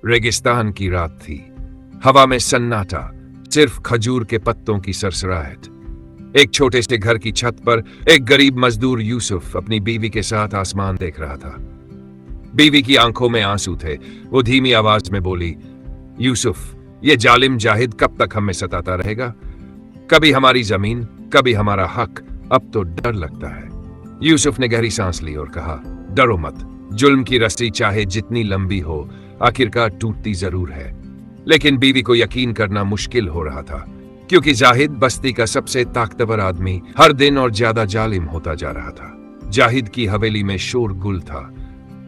रेगिस्तान की रात थी। हवा में सन्नाटा, सिर्फ खजूर के पत्तों की सरसराहट। एक छोटे से घर की छत पर एक गरीब मजदूर यूसुफ अपनी बीवी के साथ आसमान देख रहा था। बीवी की आंखों में आंसू थे। वो धीमी आवाज में बोली, यूसुफ, ये जालिम जाहिद कब तक हमें सताता रहेगा? कभी हमारी जमीन, कभी हमारा हक, अब तो डर लगता है। यूसुफ ने गहरी सांस ली और कहा, डरो मत। जुल्म की रस्सी चाहे जितनी लंबी हो, आखिरकार टूटती जरूर है। लेकिन बीवी को यकीन करना मुश्किल हो रहा था, क्योंकि जाहिद बस्ती का सबसे ताकतवर आदमी हर दिन और ज्यादा जालिम होता जा रहा था। जाहिद की हवेली में शोर गुल था।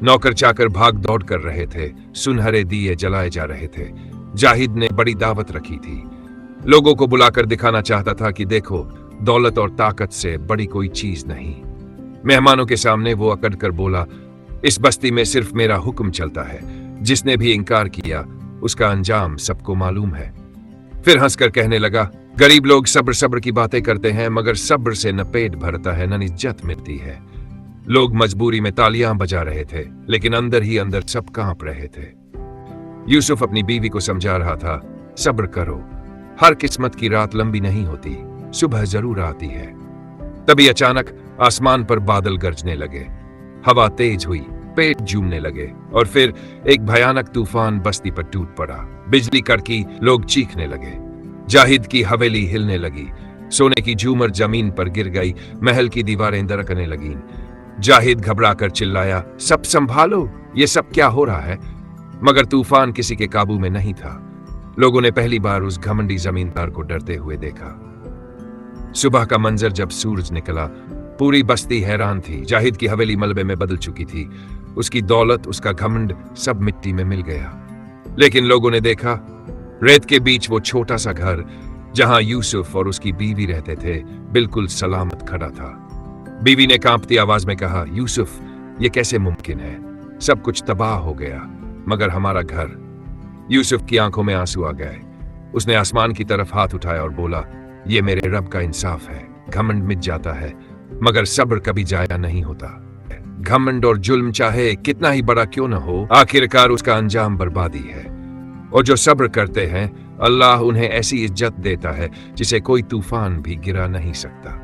नौकर चाकर भाग दौड़ कर रहे थे, सुनहरे दिए जलाए जा रहे थे। जाहिद ने बड़ी दावत रखी थी। लोगों को बुलाकर दिखाना चाहता था कि देखो, दौलत और ताकत से बड़ी कोई चीज नहीं। मेहमानों के सामने वो अकड़ कर बोला, इस बस्ती में सिर्फ मेरा हुक्म चलता है। जिसने भी इनकार किया, उसका अंजाम सबको मालूम है। फिर हंसकर कहने लगा, गरीब लोग सब्र सब्र की बातें करते हैं, मगर सब्र से न पेट भरता है न इज्जत मिलती है। लोग मजबूरी में तालियां बजा रहे थे, लेकिन अंदर ही अंदर सब कांप रहे थे। यूसुफ अपनी बीवी को समझा रहा था, सब्र करो, हर किस्मत की रात लंबी नहीं होती, सुबह जरूर आती है। तभी अचानक आसमान पर बादल गरजने लगे, हवा तेज हुई, पेट झूमने लगे और फिर एक भयानक तूफान बस्ती पर टूट पड़ा। बिजली कड़की, लोग चीखने लगे। जाहिद की हवेली हिलने लगी, सोने की झूमर जमीन पर गिर गई, महल की दीवारें दरकने लगीं। जाहिद घबराकर चिल्लाया, सब संभालो, ये सब क्या हो रहा है? मगर तूफान किसी के काबू में नहीं था। लोगों ने पहली बार उस घमंडी जमींदार को डरते हुए देखा। सुबह का मंजर जब सूरज निकला, पूरी बस्ती हैरान थी। जाहिद की हवेली मलबे में बदल चुकी थी। उसकी दौलत, उसका घमंड सब मिट्टी में मिल गया। लेकिन लोगों ने देखा, रेत के बीच वो छोटा सा घर जहां यूसुफ और उसकी बीवी रहते थे, बिल्कुल सलामत खड़ा था। बीवी ने कांपती आवाज में कहा, यूसुफ, ये कैसे मुमकिन है? सब कुछ तबाह हो गया, मगर हमारा घर। यूसुफ की आंखों में आंसू आ गए। उसने आसमान की तरफ हाथ उठाया और बोला, ये मेरे रब का इंसाफ है। घमंड मिट जाता है, मगर सब्र कभी जाया नहीं होता। घमंड और जुल्म चाहे कितना ही बड़ा क्यों न हो, आखिरकार उसका अंजाम बर्बादी है। और जो सब्र करते हैं, अल्लाह उन्हें ऐसी इज्जत देता है जिसे कोई तूफान भी गिरा नहीं सकता।